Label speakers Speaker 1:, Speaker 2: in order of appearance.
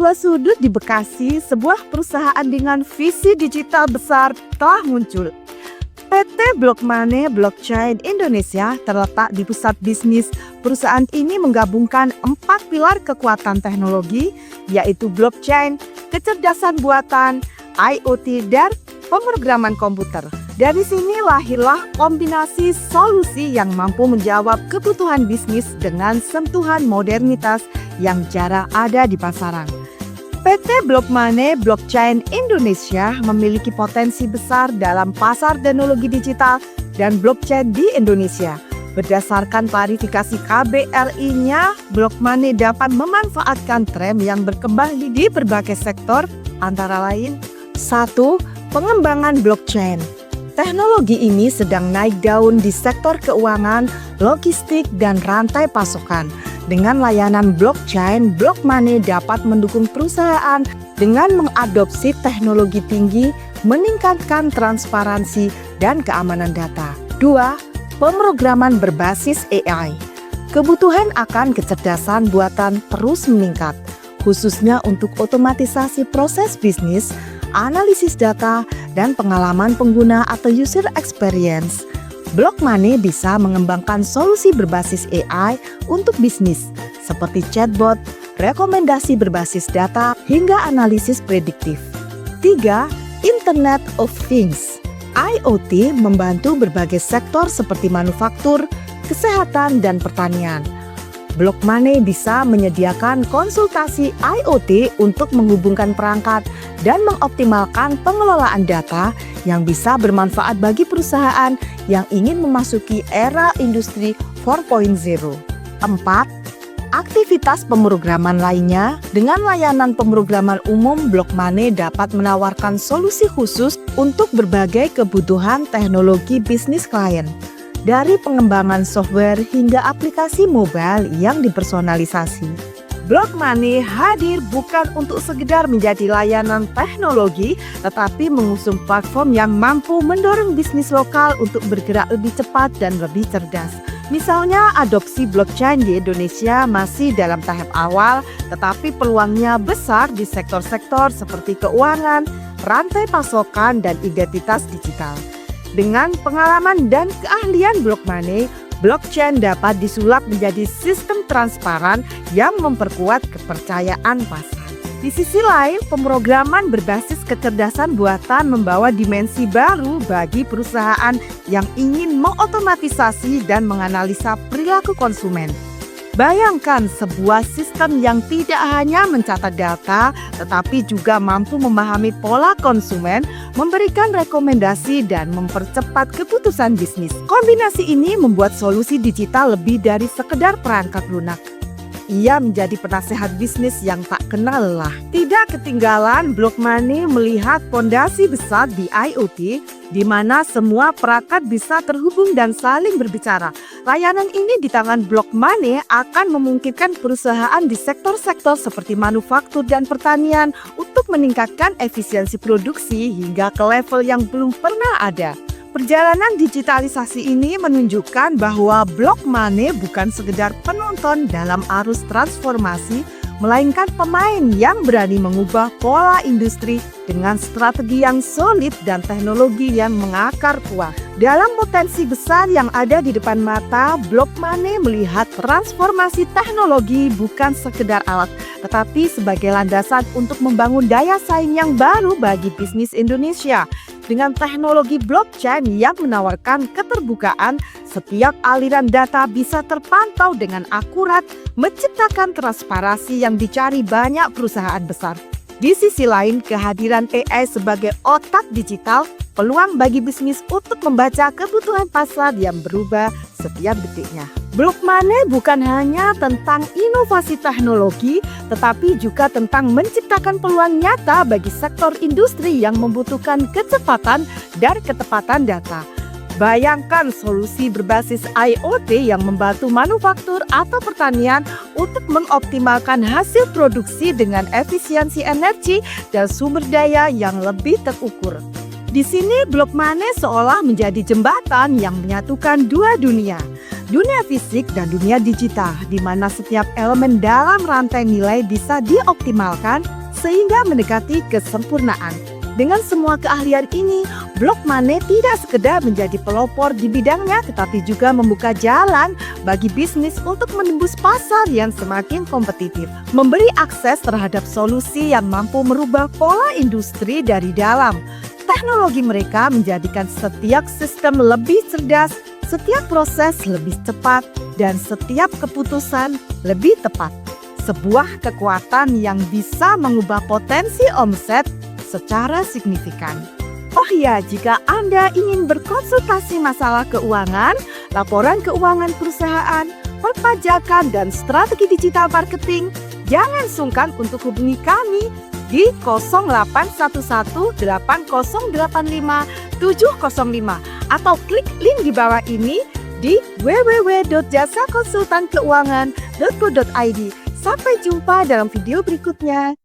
Speaker 1: sebuah sudut di Bekasi, sebuah perusahaan dengan visi digital besar telah muncul. PT Block Money Blockchain Indonesia terletak di pusat bisnis. Perusahaan ini menggabungkan 4 pilar kekuatan teknologi, yaitu blockchain, kecerdasan buatan, IoT, dan pemrograman komputer. Dari sini lahirlah kombinasi solusi yang mampu menjawab kebutuhan bisnis dengan sentuhan modernitas yang jarang ada di pasaran. PT Block Money Blockchain Indonesia memiliki potensi besar dalam pasar teknologi digital dan blockchain di Indonesia. Berdasarkan klarifikasi KBRI-nya, Block Money dapat memanfaatkan tren yang berkembang di berbagai sektor, antara lain 1. Pengembangan blockchain. Teknologi ini sedang naik daun di sektor keuangan, logistik, dan rantai pasokan. Dengan layanan blockchain, Block Money dapat mendukung perusahaan dengan mengadopsi teknologi tinggi, meningkatkan transparansi dan keamanan data. 2. Pemrograman berbasis AI. Kebutuhan akan kecerdasan buatan terus meningkat, khususnya untuk otomatisasi proses bisnis, analisis data, dan pengalaman pengguna atau user experience. Block Money bisa mengembangkan solusi berbasis AI untuk bisnis, seperti chatbot, rekomendasi berbasis data, hingga analisis prediktif. 3. Internet of Things. IoT membantu berbagai sektor seperti manufaktur, kesehatan, dan pertanian. Block Money bisa menyediakan konsultasi IoT untuk menghubungkan perangkat dan mengoptimalkan pengelolaan data yang bisa bermanfaat bagi perusahaan yang ingin memasuki era industri 4.0. 4. Aktivitas pemrograman lainnya. Dengan layanan pemrograman umum, Block Money dapat menawarkan solusi khusus untuk berbagai kebutuhan teknologi bisnis klien. Dari pengembangan software hingga aplikasi mobile yang dipersonalisasi. Block Money hadir bukan untuk sekedar menjadi layanan teknologi, tetapi mengusung platform yang mampu mendorong bisnis lokal untuk bergerak lebih cepat dan lebih cerdas. Misalnya, adopsi blockchain di Indonesia masih dalam tahap awal, tetapi peluangnya besar di sektor-sektor seperti keuangan, rantai pasokan, dan identitas digital. Dengan pengalaman dan keahlian Block Money, blockchain dapat disulap menjadi sistem transparan yang memperkuat kepercayaan pasar. Di sisi lain, pemrograman berbasis kecerdasan buatan membawa dimensi baru bagi perusahaan yang ingin mengotomatisasi dan menganalisa perilaku konsumen. Bayangkan sebuah sistem yang tidak hanya mencatat data, tetapi juga mampu memahami pola konsumen, memberikan rekomendasi, dan mempercepat keputusan bisnis. Kombinasi ini membuat solusi digital lebih dari sekedar perangkat lunak. Ia menjadi penasehat bisnis yang tak kenal lelah. Tidak ketinggalan, Block Money melihat fondasi besar di IoT, di mana semua perangkat bisa terhubung dan saling berbicara. Layanan ini di tangan Block Money akan memungkinkan perusahaan di sektor-sektor seperti manufaktur dan pertanian untuk meningkatkan efisiensi produksi hingga ke level yang belum pernah ada. Perjalanan digitalisasi ini menunjukkan bahwa Block Money bukan sekedar penonton dalam arus transformasi, melainkan pemain yang berani mengubah pola industri dengan strategi yang solid dan teknologi yang mengakar kuat. Dalam potensi besar yang ada di depan mata, Block Money melihat transformasi teknologi bukan sekedar alat, tetapi sebagai landasan untuk membangun daya saing yang baru bagi bisnis Indonesia. Dengan teknologi blockchain yang menawarkan keterbukaan, setiap aliran data bisa terpantau dengan akurat, menciptakan transparansi yang dicari banyak perusahaan besar. Di sisi lain, kehadiran AI sebagai otak digital, peluang bagi bisnis untuk membaca kebutuhan pasar yang berubah setiap detiknya. Block Money bukan hanya tentang inovasi teknologi, tetapi juga tentang menciptakan peluang nyata bagi sektor industri yang membutuhkan kecepatan dan ketepatan data. Bayangkan solusi berbasis IoT yang membantu manufaktur atau pertanian untuk mengoptimalkan hasil produksi dengan efisiensi energi dan sumber daya yang lebih terukur. Di sini Block Money seolah menjadi jembatan yang menyatukan dua dunia. dunia fisik dan dunia digital, di mana setiap elemen dalam rantai nilai bisa dioptimalkan sehingga mendekati kesempurnaan. Dengan semua keahlian ini, Blok Money tidak sekedar menjadi pelopor di bidangnya, tetapi juga membuka jalan bagi bisnis untuk menembus pasar yang semakin kompetitif, memberi akses terhadap solusi yang mampu merubah pola industri dari dalam. Teknologi mereka menjadikan setiap sistem lebih cerdas, setiap proses lebih cepat, dan setiap keputusan lebih tepat. Sebuah kekuatan yang bisa mengubah potensi omset secara signifikan. Oh ya, jika Anda ingin berkonsultasi masalah keuangan, laporan keuangan perusahaan, perpajakan, dan strategi digital marketing, jangan sungkan untuk hubungi kami di 08818085 atau klik link di bawah ini di www.jasakonsultankeuangan.co.id. Sampai jumpa dalam video berikutnya.